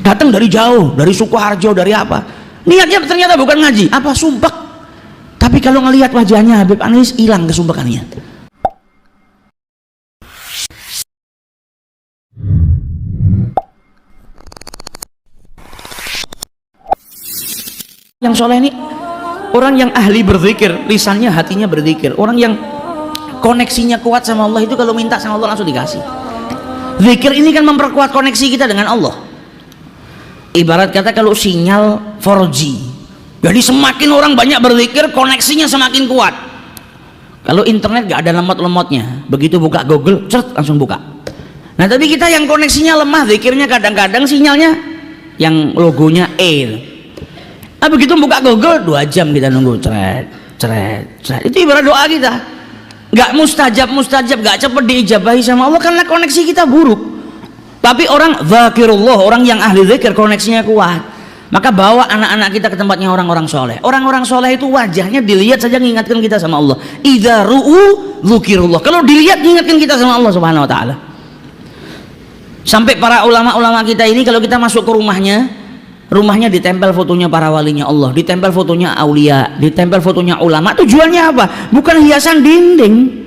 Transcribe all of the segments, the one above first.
Datang dari jauh, dari Sukoharjo, dari apa, niatnya ternyata bukan ngaji, apa, sumpek. Tapi kalau ngelihat wajahnya Habib Anis, hilang kesumpekannya. Yang soleh ini orang yang ahli berzikir, lisannya, hatinya berzikir. Orang yang koneksinya kuat sama Allah itu kalau minta sama Allah langsung dikasih. Zikir ini kan memperkuat koneksi kita dengan Allah. Ibarat kata kalau sinyal 4G, jadi semakin orang banyak berzikir, koneksinya semakin kuat. Kalau internet gak ada lemot-lemotnya, begitu buka Google, cert, langsung buka. Nah tapi kita yang koneksinya lemah, zikirnya kadang-kadang sinyalnya yang logonya E. Nah begitu buka Google 2 jam kita nunggu, ceret, ceret, ceret. Itu ibarat doa kita gak mustajab, gak cepet diijabahi sama Allah karena koneksi kita buruk. Tapi orang zakirullah, orang yang ahli zikir, koneksinya kuat, maka bawa anak-anak kita ke tempatnya orang-orang soleh. Orang-orang soleh itu wajahnya dilihat saja mengingatkan kita sama Allah. Idza ru'u dzukirullah, kalau dilihat mengingatkan kita sama Allah subhanahu wa ta'ala. Sampai para ulama-ulama kita ini kalau kita masuk ke rumahnya ditempel fotonya para walinya Allah, ditempel fotonya aulia, ditempel fotonya ulama. Tujuannya apa? Bukan hiasan dinding.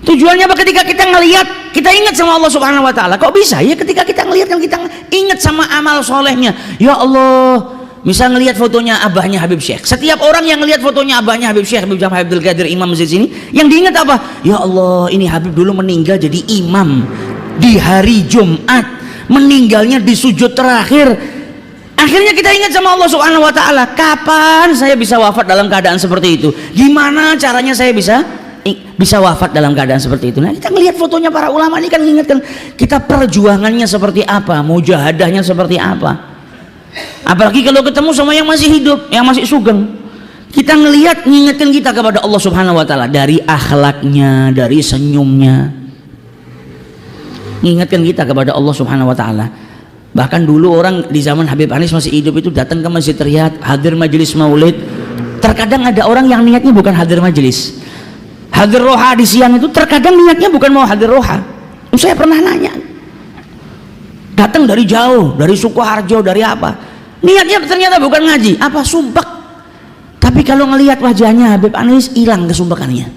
Tujuannya apa? Ketika kita ngelihat, kita ingat sama Allah subhanahu wa ta'ala. Kok bisa ya ketika kita ngelihat kan kita ingat sama amal solehnya. Ya Allah, misal ngelihat fotonya abahnya Habib Syekh. Setiap orang yang ngelihat fotonya abahnya Habib Syekh, Habib Jamal Abdul Qadir Imam masjid sini, yang diingat apa? Ya Allah, ini Habib dulu meninggal jadi imam di hari Jumat, meninggalnya di sujud terakhir. Akhirnya kita ingat sama Allah subhanahu wa ta'ala, kapan saya bisa wafat dalam keadaan seperti itu? Gimana caranya saya bisa wafat dalam keadaan seperti itu? Nah kita ngelihat fotonya para ulama ini kan mengingatkan kita perjuangannya seperti apa, mujahadahnya seperti apa. Apalagi kalau ketemu sama yang masih hidup, yang masih sugeng, kita ngelihat mengingatkan kita kepada Allah subhanahu wa ta'ala, dari akhlaknya, dari senyumnya, mengingatkan kita kepada Allah subhanahu wa ta'ala. Bahkan dulu orang di zaman Habib Anis masih hidup itu datang ke Masjid Riyadh, hadir majelis maulid. Terkadang ada orang yang niatnya bukan hadir majelis, hadir roha di siang itu, terkadang niatnya bukan mau hadir roha. Saya pernah nanya, datang dari jauh, dari Sukoharjo, dari apa, niatnya ternyata bukan ngaji, apa, sumpek. Tapi kalau ngelihat wajahnya Habib Anis, hilang kesumpekannya.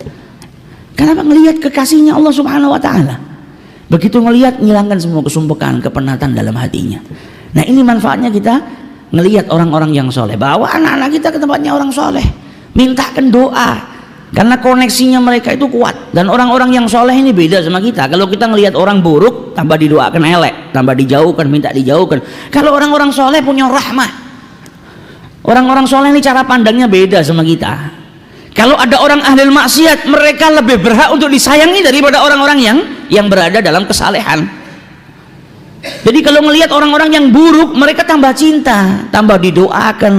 Kenapa? Ngelihat kekasihnya Allah subhanahu wa ta'ala. Begitu ngelihat, ngilangkan semua kesumpekan, kepenatan dalam hatinya. Nah ini manfaatnya kita ngelihat orang-orang yang soleh. Bawa anak-anak kita ke tempatnya orang soleh, mintakan doa, karena koneksinya mereka itu kuat. Dan orang-orang yang soleh ini beda sama kita. Kalau kita ngelihat orang buruk, tambah didoakan elek, tambah dijauhkan, minta dijauhkan. Kalau orang-orang soleh punya rahmah, orang-orang soleh ini cara pandangnya beda sama kita. Kalau ada orang ahli maksiat, mereka lebih berhak untuk disayangi daripada orang-orang yang berada dalam kesalehan. Jadi kalau melihat orang-orang yang buruk, mereka tambah cinta, tambah didoakan,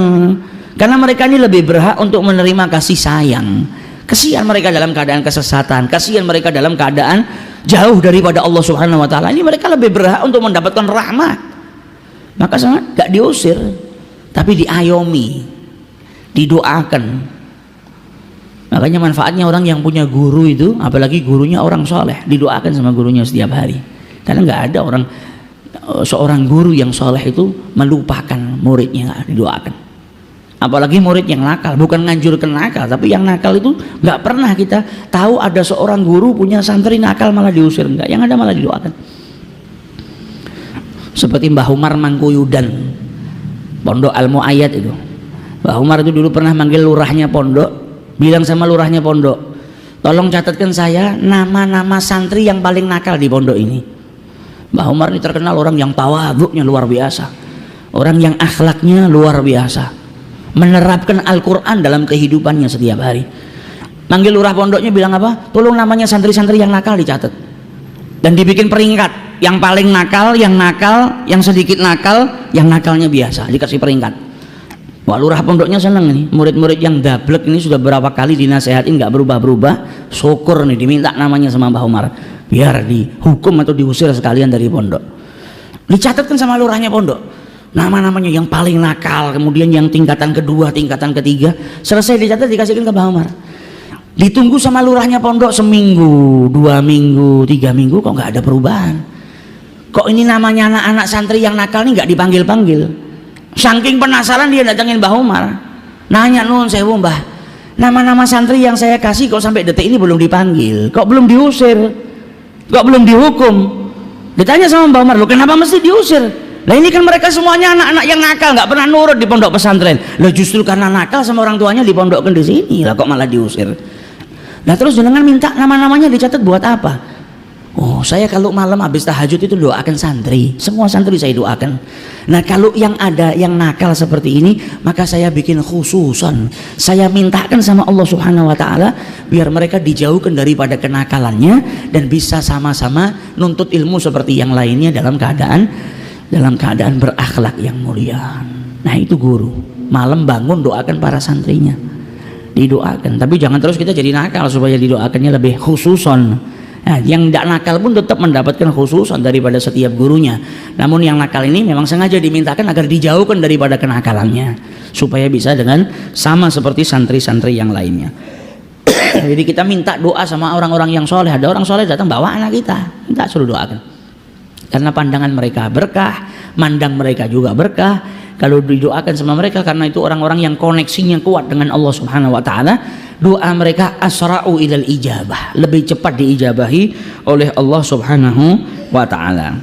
karena mereka ini lebih berhak untuk menerima kasih sayang. Kasihan mereka dalam keadaan kesesatan, kasihan mereka dalam keadaan jauh daripada Allah subhanahu wa ta'ala. Ini mereka lebih berhak untuk mendapatkan rahmat. Maka sangat gak diusir, tapi diayomi, didoakan. Makanya manfaatnya orang yang punya guru itu, apalagi gurunya orang soleh, didoakan sama gurunya setiap hari. Karena nggak ada seorang guru yang soleh itu melupakan muridnya, didoakan. Apalagi murid yang nakal, bukan nganjurkan nakal, tapi yang nakal itu nggak pernah kita tahu ada seorang guru punya santri nakal malah diusir, enggak, yang ada malah didoakan. Seperti Mbah Umar Mangkuyudan, Pondok Al-Muayyad itu. Mbah Umar itu dulu pernah manggil lurahnya pondok, bilang sama lurahnya pondok, tolong catatkan saya nama-nama santri yang paling nakal di pondok ini. Mbah Umar ini terkenal orang yang tawaduknya luar biasa, orang yang akhlaknya luar biasa, menerapkan Al-Quran dalam kehidupannya setiap hari. Manggil lurah pondoknya bilang apa? Tolong namanya santri-santri yang nakal dicatat dan dibikin peringkat, yang paling nakal, yang sedikit nakal, yang nakalnya biasa, dikasih peringkat. Wah, lurah pondoknya seneng nih, murid-murid yang dablek ini sudah berapa kali dinasehatin nggak berubah-berubah, syukur nih diminta namanya sama Mbah Umar biar dihukum atau diusir sekalian dari pondok. Dicatatkan sama lurahnya pondok nama-namanya yang paling nakal, kemudian yang tingkatan kedua, tingkatan ketiga, selesai dicatat dikasihkan ke Mbah Umar. Ditunggu sama lurahnya pondok seminggu, 2 minggu, 3 minggu, kok nggak ada perubahan. kok ini namanya anak-anak santri yang nakal nih nggak dipanggil-panggil. Saking penasaran dia datangin Mbah Umar, nanya, nun sewu Mbah, nama-nama santri yang saya kasih kok sampai detik ini belum dipanggil, kok belum diusir, kok belum dihukum. Ditanya sama Mbah Umar, loh kenapa mesti diusir? Lah ini kan mereka semuanya anak-anak yang nakal, nggak pernah nurut di pondok pesantren. Lah justru karena nakal sama orang tuanya dipondokkan di sini, lah kok malah diusir. Nah terus jenengan minta nama-namanya dicatat buat apa? Oh, saya kalau malam habis tahajud itu doakan santri, semua santri saya doakan. Nah kalau yang ada yang nakal seperti ini, maka saya bikin khususan, saya mintakan sama Allah Subhanahu Wa Taala biar mereka dijauhkan daripada kenakalannya dan bisa sama-sama nuntut ilmu seperti yang lainnya dalam keadaan berakhlak yang mulia. Nah itu guru, malam bangun doakan para santrinya, didoakan. Tapi jangan terus kita jadi nakal, supaya didoakannya lebih khususon. Nah, yang tidak nakal pun tetap mendapatkan khususan daripada setiap gurunya. Namun yang nakal ini memang sengaja dimintakan agar dijauhkan daripada kenakalannya, supaya bisa dengan sama seperti santri-santri yang lainnya. Jadi kita minta doa sama orang-orang yang soleh. Ada orang soleh datang bawa anak kita, minta suruh doakan. Karena pandangan mereka berkah, mandang mereka juga berkah. Kalau didoakan sama mereka, karena itu orang-orang yang koneksinya kuat dengan Allah Subhanahu Wa Taala, doa mereka asra'u ilal ijabah, lebih cepat diijabahi oleh Allah Subhanahu Wa Taala.